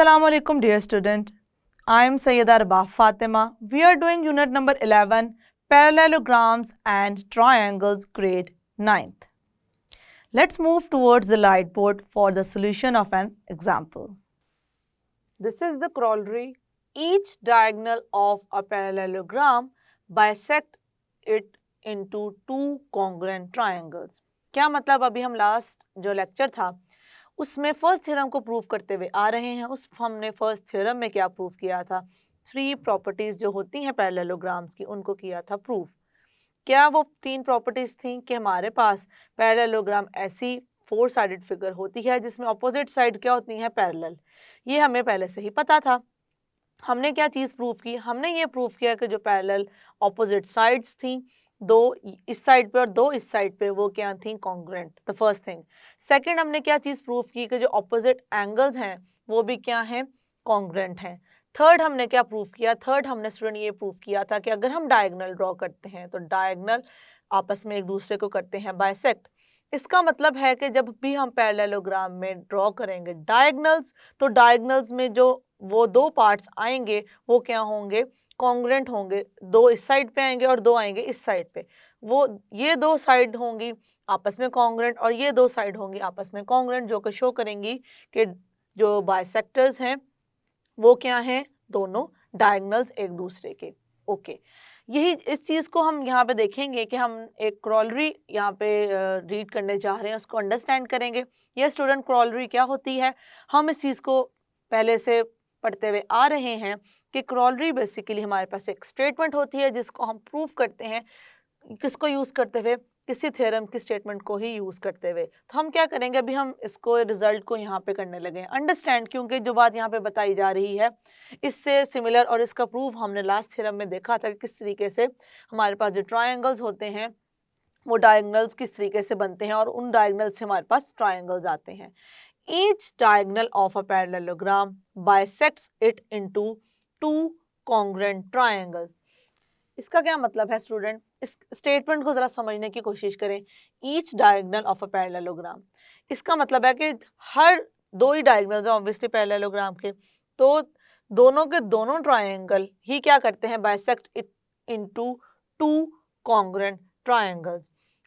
Assalamu alaikum dear student. I am Sayyida Rabah Fatima. We are doing unit number 11 parallelograms and triangles grade 9th. Let's move towards the lightboard for the solution of an example. This is the corollary. Each diagonal of a parallelogram bisect it into two congruent triangles. क्या मतलब अभी हम last जो lecture था उसमें first theorem को prove करते हुए आ रहे हैं। उस हमने फर्स्ट थ्योरम में क्या प्रूव किया था? 3 प्रॉपर्टीज जो होती हैं पैरेललोग्राम्स की उनको किया था प्रूव। क्या वो 3 प्रॉपर्टीज थी कि हमारे पास पैरेललोग्राम ऐसी 4 साइडेड फिगर होती है जिसमें ऑपोजिट साइड क्या होती हैं? पैरेलल। ये हमें पहले से ही पता था। हमने क्या चीज़ प्रूव की? हमने ये प्रूव किया कि जो पैरेलल ऑपोजिट साइड्स थी, 2 इस साइड पे और 2 इस साइड पे, वो क्या थी? Congruent. The first thing. Second, हमने क्या चीज़ प्रूव की कि जो ऑपोजिट एंगल्स हैं वो भी क्या हैं? कॉन्ग्रुएंट हैं। थर्ड हमने क्या प्रूव किया? थर्ड हमने स्टूडेंट ये प्रूव किया था कि अगर हम डायगोनल ड्रॉ करते हैं तो डायगोनल आपस में एक दूसरे को करते हैं बाइसेक्ट। इसका मतलब है कि जब भी हम पैरेललोग्राम में ड्रॉ करेंगे डायगोनल्स, तो डायगोनल्स में जो वो 2 पार्ट्स आएंगे वो क्या होंगे? कॉन्ग्रुएंट होंगे। 2 इस साइड पे आएंगे और 2 आएंगे इस साइड पे। वो ये 2 साइड होंगी आपस में कॉन्ग्रुएंट और ये 2 साइड होंगी आपस में कॉन्ग्रुएंट, जो कि शो करेंगी कि जो बाइसेक्टर्स हैं वो क्या हैं? दोनों डायगोनल्स एक दूसरे के। ओके, यही इस चीज़ को हम यहाँ पे देखेंगे कि हम एक क्रॉलरी यहाँ पे रीड करने जा रहे हैं, उसको अंडरस्टैंड करेंगे। ये स्टूडेंट क्रॉलरी क्या होती है हम इस चीज़ को पहले से पढ़ते हुए आ रहे हैं कि क्रॉलरी बेसिकली हमारे पास एक स्टेटमेंट होती है जिसको हम प्रूव करते हैं, किसको यूज़ करते हुए? किसी थ्योरम की स्टेटमेंट को ही यूज़ करते हुए। तो हम क्या करेंगे, अभी हम इसको रिजल्ट को यहाँ पे करने लगे हैं अंडरस्टैंड, क्योंकि जो बात यहाँ पे बताई जा रही है इससे सिमिलर और इसका प्रूफ हमने लास्ट थ्योरम में देखा था कि किस तरीके से हमारे पास जो ट्रायंगल्स होते हैं वो डायगोनल्स किस तरीके से बनते हैं और उन डायगोनल से हमारे पास ट्रायंगल्स आते हैं। Each diagonal of a parallelogram bisects it into 2 congruent triangles. इसका क्या मतलब है स्टूडेंट? इस स्टेटमेंट को जरा समझने की कोशिश करें। Each diagonal of a parallelogram, इसका मतलब है कि हर 2 ही डायगोनल्स हैं ऑब्वियसली पैरेललोग्राम के, तो दोनों के दोनों ट्रायंगल ही क्या करते हैं? Bisect it into 2 congruent triangles.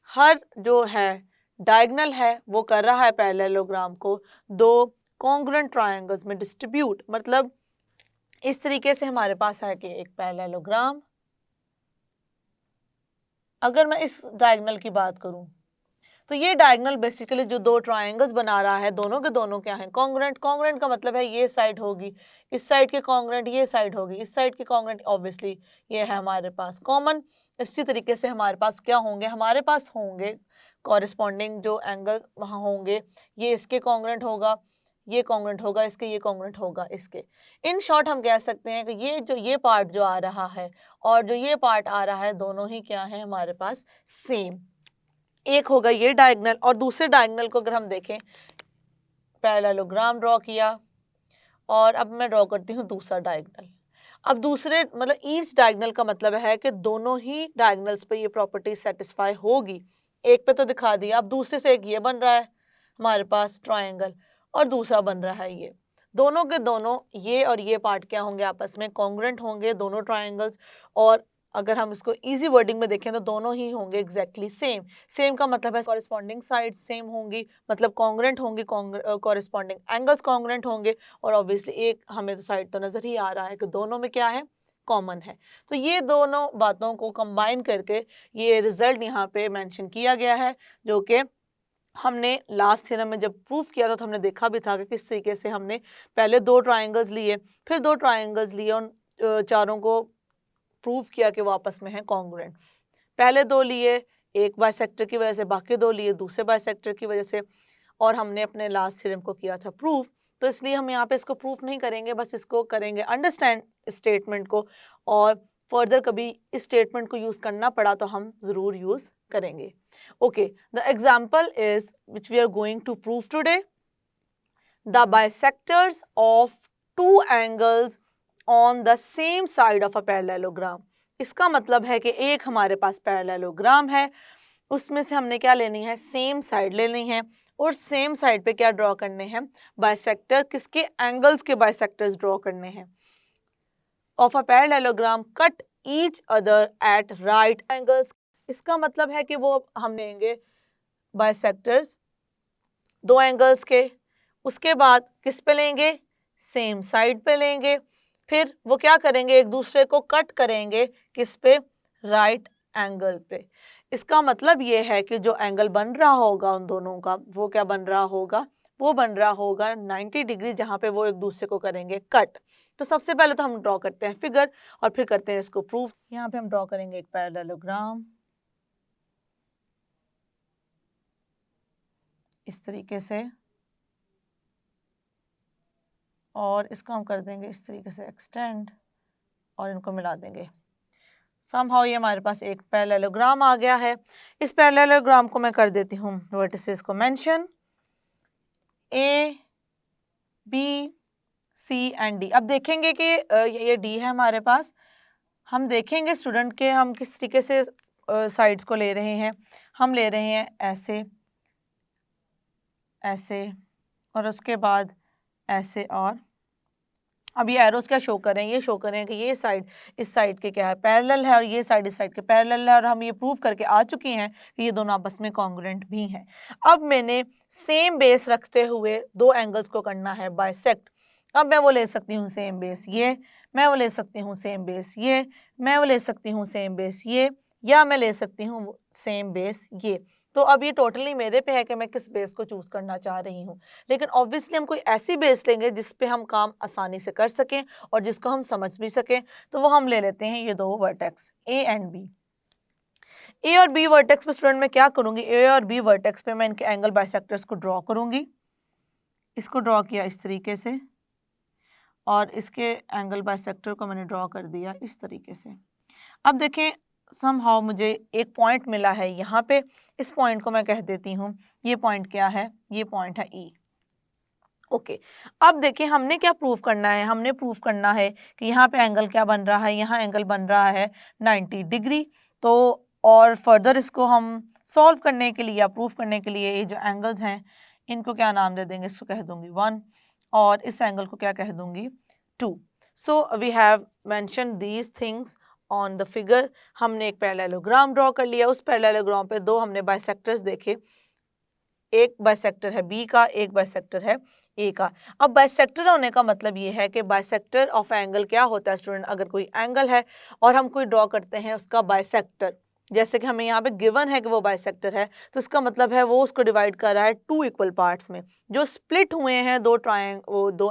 हर जो है डायगोनल है वो कर रहा है पैरेललोग्राम को 2 कॉन्ग्रुएंट ट्रायंगल्स में डिस्ट्रीब्यूट। मतलब इस तरीके से हमारे पास है कि एक पैरेललोग्राम, अगर मैं इस डायगोनल की बात करूं तो ये डायगोनल बेसिकली जो 2 ट्रायंगल्स बना रहा है दोनों के दोनों क्या हैं? कॉन्ग्रुएंट। कॉन्ग्रुएंट का मतलब है ये साइड होगी इस साइड के कॉन्ग्रुएंट, ये साइड होगी इस साइड के कॉन्ग्रुएंट। ऑब्वियसली ये है हमारे पास कॉमन। इसी तरीके से हमारे पास क्या होंगे? हमारे पास होंगे कॉरेस्पॉन्डिंग जो एंगल वहाँ होंगे, ये इसके कॉन्ग्रुएंट होगा, ये कॉन्ग्रुएंट होगा इसके, ये कॉन्ग्रुएंट होगा इसके। इन शॉर्ट हम कह सकते हैं कि ये पार्ट जो आ रहा है और जो ये पार्ट आ रहा है दोनों ही क्या है हमारे पास? सेम। एक होगा ये डायगोनल और दूसरे डायगोनल को अगर हम देखें, पैरेललोग्राम ड्रॉ किया और अब मैं ड्रॉ करती हूँ दूसरा डायगोनल। अब दूसरे मतलब ईच डायगोनल का मतलब है कि दोनों ही डायगोनल्स पे ये प्रॉपर्टी सेटिस्फाई होगी। एक पे तो दिखा दिया, अब दूसरे से एक ये बन रहा है हमारे पास ट्रायंगल और दूसरा बन रहा है ये। दोनों के दोनों ये और ये पार्ट क्या होंगे? आपस में कॉन्ग्रुएंट होंगे दोनों ट्रायंगल्स। और अगर हम इसको इजी वर्डिंग में देखें तो दोनों ही होंगे एग्जैक्टली सेम। सेम का मतलब है कॉरेस्पॉन्डिंग साइड सेम होंगी, मतलब कॉन्ग्रुएंट होंगी, कॉरेस्पॉन्डिंग एंगल्स कॉन्ग्रुएंट होंगे और ऑब्वियसली एक हमें तो साइड तो नजर ही आ रहा है कि दोनों में क्या है? कॉमन है। तो ये दोनों बातों को कंबाइन करके ये रिजल्ट यहाँ पे मेंशन किया गया है, जो कि हमने लास्ट थ्योरम में जब प्रूफ किया था तो हमने देखा भी था कि किस तरीके से हमने पहले 2 ट्रायंगल्स लिए, फिर 2 ट्रायंगल्स लिए और चारों को प्रूव किया कि वो आपस में है कॉन्ग्रुएंट। पहले 2 लिए एक बाइसेक्टर की वजह से, बाकी 2 लिए दूसरे बाइसेक्टर की वजह से, और हमने अपने लास्ट थ्योरम को किया था प्रूफ। तो इसलिए हम यहाँ पे इसको प्रूफ नहीं करेंगे, बस इसको करेंगे अंडरस्टैंड स्टेटमेंट को, और फर्दर कभी इस स्टेटमेंट को यूज़ करना पड़ा तो हम ज़रूर यूज़ करेंगे। Okay, the example is which we are going to prove today, the bisectors of 2 angles on the same side of a parallelogram. इसका मतलब है कि एक हमारे पास पैरेललोग्राम है, उसमें से हमने क्या लेनी है? सेम साइड लेनी है। और सेम साइड पे क्या ड्रॉ करने हैं, बाइसेक्टर, किसके, एंगल्स के बाइसेक्टर्स ड्रॉ करने हैं of a parallelogram cut each other at right angles. इसका मतलब है कि वो हम लेंगे बाइसेक्टर्स दो एंगल्स के, उसके बाद किस पे लेंगे, सेम साइड पे लेंगे, फिर वो क्या करेंगे, एक दूसरे को कट करेंगे, किस पे, राइट एंगल पे। इसका मतलब ये है कि जो एंगल बन रहा होगा उन दोनों का, वो क्या बन रहा होगा, वो बन रहा होगा 90 डिग्री, जहाँ पे वो एक दूसरे को करेंगे कट। तो सबसे पहले तो हम ड्रॉ करते हैं फिगर और फिर करते हैं इसको प्रूफ। यहाँ पे हम ड्रॉ करेंगे एक पैरेललोग्राम इस तरीके से, और इसको हम कर देंगे इस तरीके से एक्सटेंड और इनको मिला देंगे। समहाउ ये हमारे पास एक पैरेललोग्राम आ गया है। इस पैरेललोग्राम को मैं कर देती हूँ वर्टिसेस को mention, A B C and D. अब देखेंगे कि ये डी है हमारे पास, हम देखेंगे स्टूडेंट के हम किस तरीके से साइड्स को ले रहे हैं। हम ले रहे हैं ऐसे, ऐसे, और उसके बाद ऐसे, और अब ये एरोस क्या शो करें, ये शो करें कि ये साइड इस साइड के क्या है, पैरेलल है, और ये साइड इस साइड के पैरेलल है, और हम ये प्रूव करके आ चुके हैं कि ये दोनों आपस में कॉन्ग्रुएंट भी हैं। अब मैंने सेम बेस रखते हुए दो एंगल्स को करना है बाइसेक्ट। अब मैं वो ले सकती हूँ सेम बेस ये, मैं वो ले सकती हूँ सेम बेस ये, मैं वो ले सकती हूँ सेम बेस ये, या मैं ले सकती हूँ सेम बेस ये। तो अब ये टोटली मेरे पे है कि मैं किस बेस को चूज करना चाह रही हूँ, लेकिन ऑब्वियसली हम कोई ऐसी बेस लेंगे जिस पे हम काम आसानी से कर सकें और जिसको हम समझ भी सकें। तो वो हम ले लेते हैं ये दो वर्टेक्स ए एंड बी। ए और बी वर्टेक्स पे स्टूडेंट मैं क्या करूँगी, ए और बी वर्टेक्स पे मैं इनके एंगल बाइसेक्टर्स को ड्रॉ करूँगी। इसको ड्रॉ किया इस तरीके से, और इसके एंगल बाइसेक्टर को मैंने ड्रॉ कर दिया इस तरीके से। अब देखें समहाउ मुझे एक पॉइंट मिला है यहाँ पे, इस पॉइंट को मैं कह देती हूँ, ये पॉइंट क्या है, ये पॉइंट है ई। ओके अब देखिए हमने क्या प्रूफ करना है, हमने प्रूफ करना है कि यहाँ पे एंगल क्या बन रहा है, यहाँ एंगल बन रहा है 90 डिग्री। तो और फर्दर इसको हम सॉल्व करने के लिए या प्रूफ करने के लिए ये जो एंगल्स हैं इनको क्या नाम दे देंगे, इसको कह दूंगी 1 और इस एंगल को क्या कह दूंगी 2। So we have mention these things on the figure. हमने एक पैरेललोग्राम ड्रॉ कर लिया, उस पैरेललोग्राम पे दो हमने बाइसेक्टर्स देखे, एक बाइसेक्टर है बी का, एक बाइसेक्टर है ए का। अब बाइसेक्टर होने का मतलब ये है कि बाइसेक्टर ऑफ एंगल क्या होता है स्टूडेंट, अगर कोई एंगल है और हम कोई ड्रॉ करते हैं उसका बाइसेक्टर, जैसे कि हमें यहाँ पे गिवन है कि वो बाइसेक्टर है, तो इसका मतलब है वो उसको डिवाइड कर रहा है टू इक्वल पार्ट्स में। जो स्प्लिट हुए हैं दो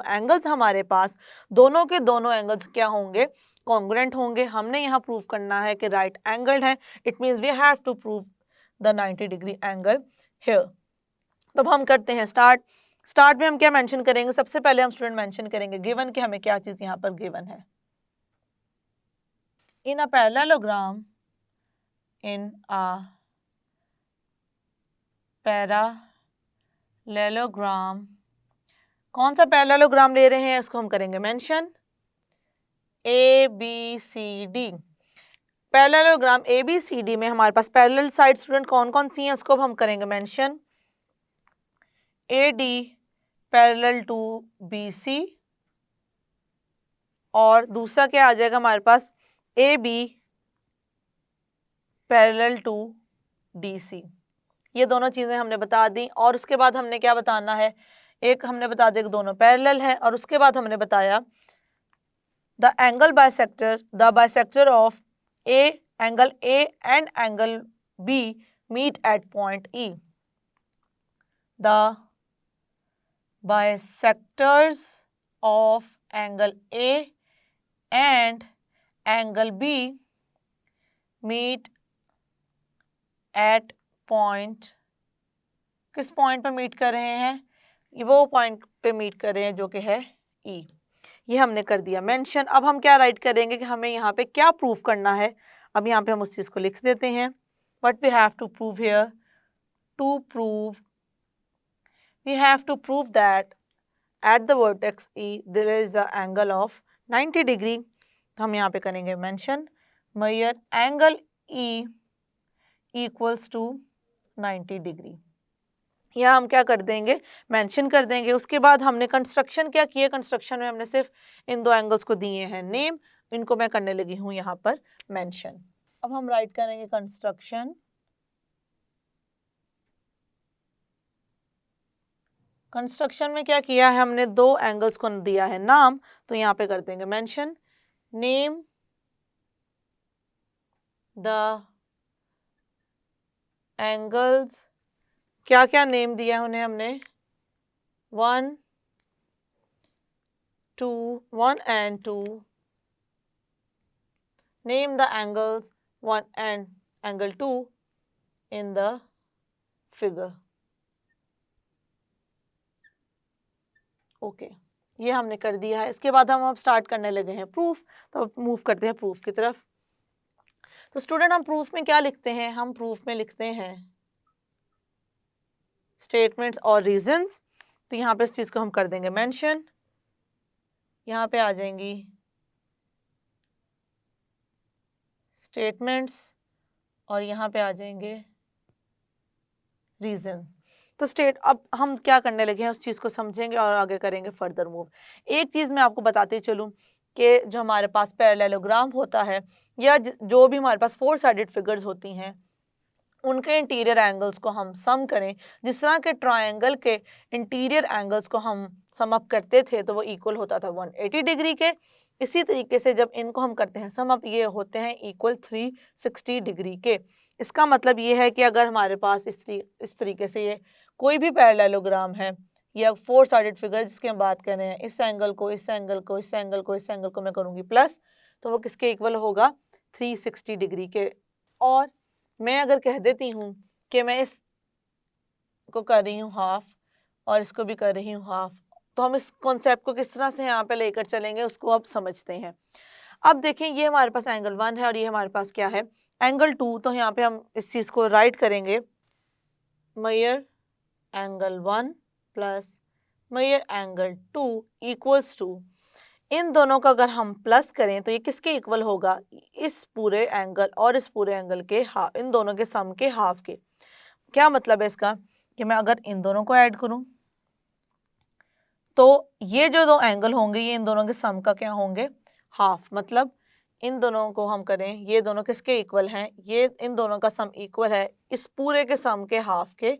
एंगल्स हमारे पास, दोनों के दोनों एंगल्स क्या होंगे, कॉन्ग्रुएंट होंगे। हमने यहाँ प्रूव करना है कि राइट एंगल है, it means we have to prove the 90 degree angle here. तो हम करते हैं स्टार्ट में हम क्या मेंशन करेंगे, सबसे पहले हम स्टूडेंट मेंशन करेंगे गिवन कि हमें क्या चीज यहाँ पर गिवन है। इन a parallelogram, in a parallelogram, कौन सा पैरेललोग्राम ले रहे हैं उसको हम करेंगे mention, A B C D. Parallelogram A B C D में हमारे पास पैरेलल साइड स्टूडेंट कौन कौन सी हैं उसको हम करेंगे mention, A D parallel to B C, और दूसरा क्या आ जाएगा हमारे पास, A B parallel to D C. ये दोनों चीज़ें हमने बता दी, और उसके बाद हमने क्या बताना है, एक हमने बता दिया कि दोनों पैरेलल है, और उसके बाद हमने बताया the bisector of A, angle A and angle B meet at point E. The bisectors of angle A and angle B meet at point, किस पॉइंट पे मीट कर रहे हैं, ये वो पॉइंट पे मीट कर रहे हैं जो कि है ई। ये हमने कर दिया मेंशन। अब हम क्या राइट करेंगे कि हमें यहाँ पे क्या प्रूफ करना है। अब यहाँ पे हम उस चीज़ को लिख देते हैं, what we have to prove here, to prove we have to prove that at the vertex E there is a angle of 90 degree. तो हम यहाँ पे करेंगे mention, major angle E equals to 90 degree. या हम क्या कर देंगे, मेंशन कर देंगे। उसके बाद हमने कंस्ट्रक्शन क्या किया, कंस्ट्रक्शन में हमने सिर्फ इन दो एंगल्स को दिए हैं नेम, इनको मैं करने लगी हूँ यहाँ पर मेंशन। अब हम राइट करेंगे कंस्ट्रक्शन। कंस्ट्रक्शन में क्या किया है हमने, दो एंगल्स को दिया है नाम, तो यहाँ पे कर देंगे मेंशन नेम द एंगल्स। क्या क्या नेम दिया है उन्हें हमने, 1 and 2, name the angles 1 and angle 2 in the figure। Okay, ये हमने कर दिया है। इसके बाद हम अब स्टार्ट करने लगे हैं प्रूफ, तो अब मूव करते हैं प्रूफ की तरफ। तो स्टूडेंट हम प्रूफ में क्या लिखते हैं, हम प्रूफ में लिखते हैं स्टेटमेंट्स और रीजंस। तो यहाँ पे इस चीज को हम कर देंगे मेंशन, यहाँ पे आ जाएंगी स्टेटमेंट्स और यहाँ पे आ जाएंगे रीजन। तो अब हम क्या करने लगे हैं उस चीज को समझेंगे और आगे करेंगे फर्दर मूव। एक चीज मैं आपको बताती चलूं कि जो हमारे पास पैरेललोग्राम होता है या जो भी हमारे पास 4 साइडेड फिगर्स होती हैं, उनके इंटीरियर एंगल्स को हम सम करें, जिस तरह के ट्रायंगल के इंटीरियर एंगल्स को हम सम अप करते थे तो वो इक्वल होता था 180 डिग्री के। इसी तरीके से जब इनको हम करते हैं सम अप, ये होते हैं इक्वल 360 डिग्री के। इसका मतलब ये है कि अगर हमारे पास इस तरीके से ये कोई भी पैरेललोग्राम है या 4 साइडेड फिगर जिसकी हम बात कर रहे हैं, इस एंगल को इस एंगल को इस एंगल को इस एंगल को मैं करूँगी प्लस, तो वो किसके इक्वल होगा, 360 डिग्री के। और मैं अगर कह देती हूँ कि मैं इस को कर रही हूँ हाफ और इसको भी कर रही हूँ हाफ, तो हम इस कॉन्सेप्ट को किस तरह से यहाँ पे लेकर चलेंगे उसको अब समझते हैं। अब देखें, ये हमारे पास एंगल 1 है और ये हमारे पास क्या है, एंगल 2। तो यहाँ पे हम इस चीज को राइट करेंगे, major angle 1 plus major angle 2 equals to, इन दोनों का अगर हम प्लस करें तो ये किसके इक्वल होगा, इस पूरे एंगल और इस पूरे एंगल के हाफ, इन दोनों के सम के हाफ के। क्या मतलब है इसका, कि मैं अगर इन दोनों को ऐड करूं तो ये जो दो एंगल होंगे ये इन दोनों के सम का क्या होंगे, हाफ। मतलब इन दोनों को हम करें, ये दोनों किसके इक्वल हैं, ये इन दोनों का सम इक्वल है इस पूरे के सम के हाफ के।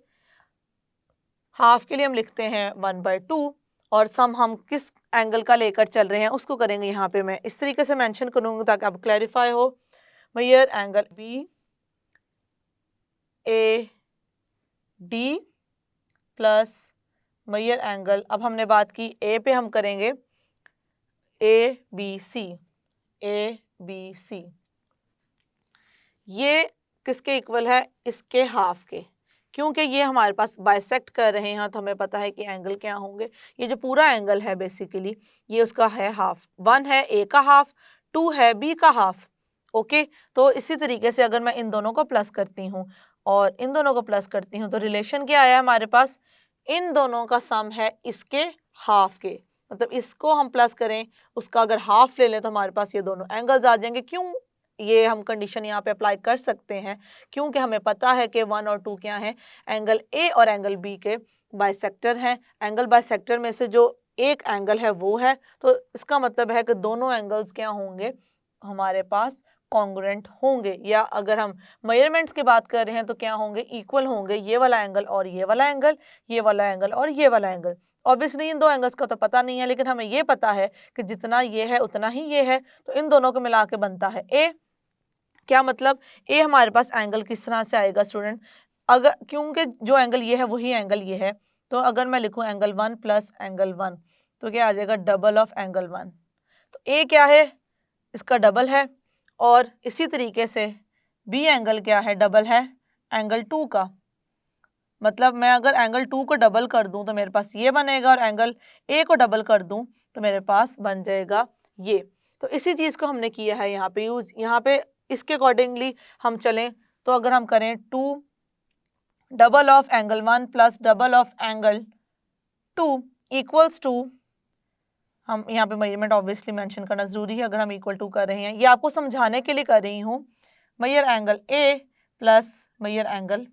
हाफ के लिए हम लिखते हैं 1/2 और सम हम किस एंगल का लेकर चल रहे हैं उसको करेंगे। यहाँ पे मैं इस तरीके से मेंशन करूंगी ताकि आप क्लैरिफाई हो, major angle B A D plus major angle, अब हमने बात की ए पे, हम करेंगे ए बी सी। ये किसके इक्वल है, इसके हाफ के, क्योंकि ये हमारे पास बाइसेक्ट कर रहे हैं तो हमें पता है कि एंगल क्या होंगे। ये जो पूरा एंगल है बेसिकली ये उसका है हाफ, 1 है ए का हाफ, 2 है बी का हाफ। ओके, तो इसी तरीके से अगर मैं इन दोनों को प्लस करती हूँ और इन दोनों को प्लस करती हूँ तो रिलेशन क्या आया हमारे पास, इन दोनों का सम है इसके हाफ के। मतलब इसको हम प्लस करें, उसका अगर हाफ ले लें तो हमारे पास ये दोनों एंगल्स आ जाएंगे। क्यों ये हम कंडीशन यहाँ पे अप्लाई कर सकते हैं, क्योंकि हमें पता है कि 1 और 2 क्या हैं, एंगल ए और एंगल बी के बाइसेक्टर हैं। एंगल बाइसेक्टर में से जो एक एंगल है वो है, तो इसका मतलब है कि दोनों एंगल्स क्या होंगे हमारे पास, कॉन्ग्रुएंट होंगे। या अगर हम मेजरमेंट्स की बात कर रहे हैं तो क्या होंगे, इक्वल होंगे, ये वाला एंगल और ये वाला एंगल, ये वाला एंगल और ये वाला एंगल। ऑब्वियसली इन दो एंगल्स का तो पता नहीं है, लेकिन हमें ये पता है कि जितना ये है उतना ही ये है, तो इन दोनों को मिला के बनता है ए। क्या मतलब, ए हमारे पास एंगल किस तरह से आएगा स्टूडेंट, अगर क्योंकि जो एंगल ये है वही एंगल ये है, तो अगर मैं लिखूं एंगल 1 प्लस एंगल 1 तो क्या आ जाएगा, डबल ऑफ एंगल 1। तो ए क्या है, इसका डबल है, और इसी तरीके से बी एंगल क्या है, डबल है एंगल 2 का। मतलब मैं अगर एंगल 2 को डबल कर दूं तो मेरे पास ये बनेगा, और एंगल ए को डबल कर दूं तो मेरे पास बन जाएगा ये। तो इसी चीज़ को हमने किया है यहाँ पे यूज़। यहाँ पे इसके अकॉर्डिंगली हम चलें तो अगर हम करें 2 double of angle 1 plus double of angle 2 equals to, हम यहाँ पे मेजरमेंट ऑब्वियसली मेंशन करना जरूरी है अगर हम इक्वल टू कर रहे हैं, ये आपको समझाने के लिए कर रही हूँ, major angle A plus major angle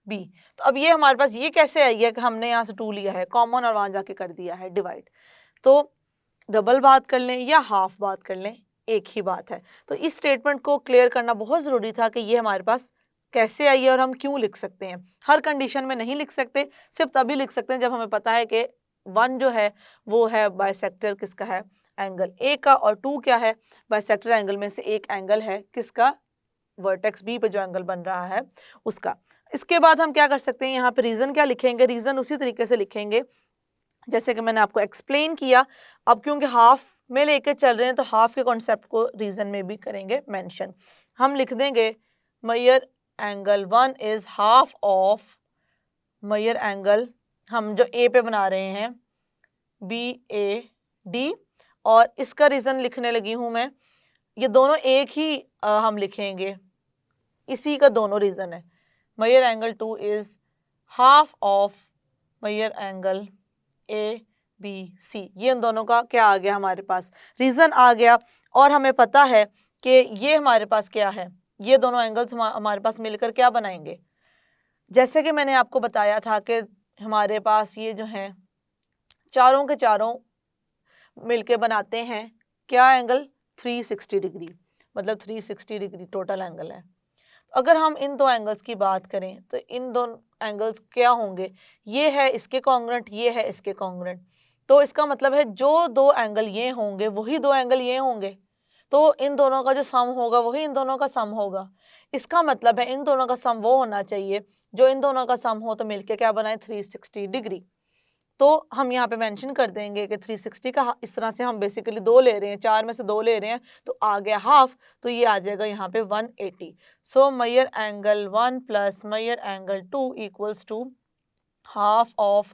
B. तो अब ये हमारे पास ये कैसे आई है कि हमने यहाँ से 2 लिया है कॉमन और वहाँ जाके कर दिया है डिवाइड। तो डबल बात कर लें या हाफ बात कर लें, एक ही बात है। तो इस स्टेटमेंट को क्लियर करना बहुत ज़रूरी था कि ये हमारे पास कैसे आई है और हम क्यों लिख सकते हैं। हर कंडीशन में नहीं लिख सकते, सिर्फ तभी लिख सकते हैं जब हमें पता है कि 1 जो है वो है बाइसेक्टर किसका है, एंगल ए का, और 2 क्या है, बाइसेक्टर एंगल में से एक एंगल है किसका, वर्टेक्स बी पे जो एंगल बन रहा है उसका। इसके बाद हम क्या कर सकते हैं, यहाँ पे रीज़न क्या लिखेंगे, रीज़न उसी तरीके से लिखेंगे जैसे कि मैंने आपको एक्सप्लेन किया। अब क्योंकि हाफ में लेके चल रहे हैं तो हाफ के कॉन्सेप्ट को रीज़न में भी करेंगे मेंशन। हम लिख देंगे major angle 1 is half of major angle, हम जो ए पे बना रहे हैं BAD, और इसका रीज़न लिखने लगी हूँ मैं, ये दोनों एक ही हम लिखेंगे, इसी का दोनों रीज़न है। Major angle 2 is half of major angle ABC, ये इन दोनों का क्या आ गया हमारे पास, रीज़न आ गया। और हमें पता है कि ये हमारे पास क्या है, ये दोनों एंगल्स हमारे पास मिलकर क्या बनाएंगे, जैसे कि मैंने आपको बताया था कि हमारे पास ये जो हैं चारों के चारों मिलके बनाते हैं क्या एंगल, 360 डिग्री, मतलब 360 डिग्री टोटल एंगल है। अगर हम इन दो एंगल्स की बात करें तो इन दोनों एंगल्स क्या होंगे, ये है इसके कॉन्ग्रुएंट, ये है इसके कॉन्ग्रुएंट। तो इसका मतलब है जो दो एंगल ये होंगे वही दो एंगल ये होंगे, तो इन दोनों का जो सम होगा वही इन दोनों का सम होगा। इसका मतलब है इन दोनों का सम वो होना चाहिए जो इन दोनों का सम हो तो मिलके क्या बनाए, 360 डिग्री। तो हम यहाँ पे मेंशन कर देंगे कि 360 का इस तरह से हम बेसिकली 2 ले रहे हैं, 4 में से 2 ले रहे हैं तो आ गया हाफ, तो ये आ जाएगा यहाँ पे 180। So major angle 1 plus major angle 2 equals to half of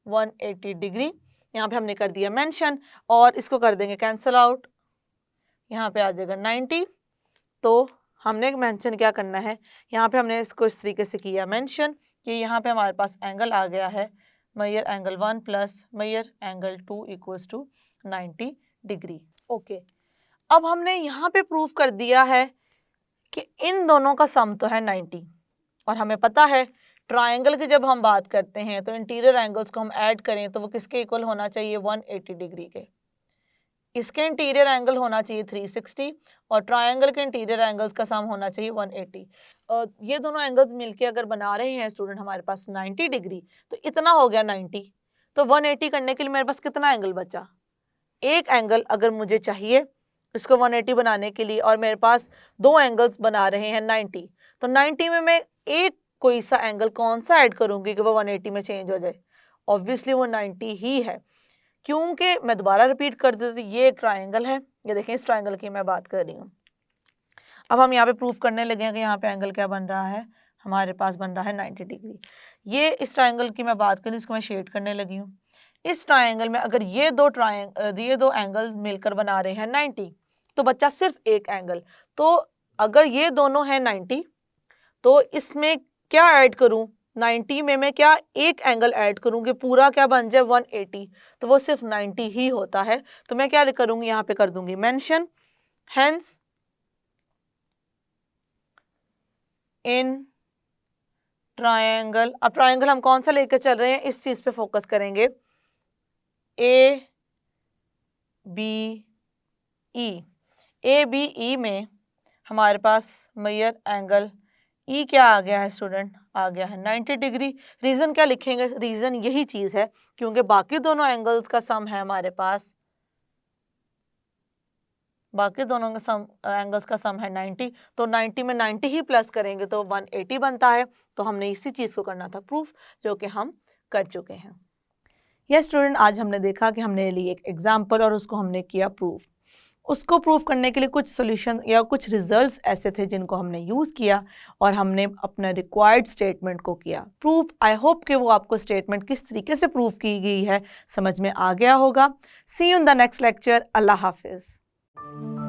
180 degree. यहाँ पे हमने कर दिया मेंशन और इसको कर देंगे कैंसिल आउट, यहाँ पे आ जाएगा 90। तो हमने मेंशन क्या करना है, यहाँ पे हमने इसको इस तरीके से किया मेंशन कि यहाँ पे हमारे पास एंगल आ गया है major angle 1 plus major angle 2 equals to 90 degree. Okay, अब हमने यहाँ पे प्रूफ कर दिया है कि इन दोनों का सम तो है 90, और हमें पता है ट्रायंगल की जब हम बात करते हैं तो इंटीरियर एंगल्स को हम ऐड करें तो वो किसके इक्वल होना चाहिए, 180 डिग्री के। इसके इंटीरियर एंगल होना चाहिए 360 और ट्रायंगल के इंटीरियर एंगल्स का सम होना चाहिए 180। ये दोनों एंगल्स मिलके अगर बना रहे हैं स्टूडेंट हमारे पास 90 डिग्री, तो इतना हो गया 90। तो 180 करने के लिए मेरे पास कितना एंगल बचा, एक एंगल अगर मुझे चाहिए इसको 180 बनाने के लिए, और मेरे पास दो एंगल्स बना रहे हैं 90, तो 90 में मैं एक कोई सा एंगल कौन सा ऐड करूंगी कि वो 180 में चेंज हो जाए, ऑब्वियसली वो 90 ही है। क्योंकि मैं दोबारा रिपीट कर देती हूँ, ये एक ट्रायंगल है, ये देखें इस ट्रायंगल की मैं बात कर रही हूँ। अब हम यहाँ पे प्रूफ करने लगे हैं कि यहाँ पे एंगल क्या बन रहा है, हमारे पास बन रहा है 90 डिग्री। ये इस ट्रायंगल की मैं बात करूँ, इसको मैं शेड करने लगी हूँ। इस ट्रायंगल में अगर ये दो एंगल मिलकर बना रहे हैं 90, तो बच्चा सिर्फ एक एंगल। तो अगर ये दोनों हैं 90 तो इसमें क्या ऐड करूँ, 90 में मैं क्या एक एंगल ऐड करूँगी, पूरा क्या बन जाए 180, तो वो सिर्फ 90 ही होता है। तो मैं क्या करूँगी, यहाँ पे कर दूंगी मेंशन, हेंस इन ट्रायंगल। अब ट्रायंगल हम कौन सा लेकर चल रहे हैं, इस चीज पे फोकस करेंगे, ABE में हमारे पास मेजर एंगल ई क्या आ गया है स्टूडेंट, आ गया है 90 डिग्री। रीजन क्या लिखेंगे, रीजन यही चीज है क्योंकि बाकी दोनों एंगल्स का सम है हमारे पास, बाकी दोनों का सम एंगल्स का सम है 90, तो 90 में 90 ही प्लस करेंगे तो 180 बनता है। तो हमने इसी चीज़ को करना था प्रूफ, जो कि हम कर चुके हैं। यस स्टूडेंट, आज हमने देखा कि हमने ली एक एग्जाम्पल और उसको हमने किया प्रूफ। उसको प्रूफ करने के लिए कुछ सॉल्यूशन या कुछ रिजल्ट्स ऐसे थे जिनको हमने यूज़ किया और हमने अपना रिक्वायर्ड स्टेटमेंट को किया प्रूफ। आई होप कि वो आपको स्टेटमेंट किस तरीके से प्रूफ की गई है समझ में आ गया होगा। See you in the next lecture. अल्लाह हाफिज़।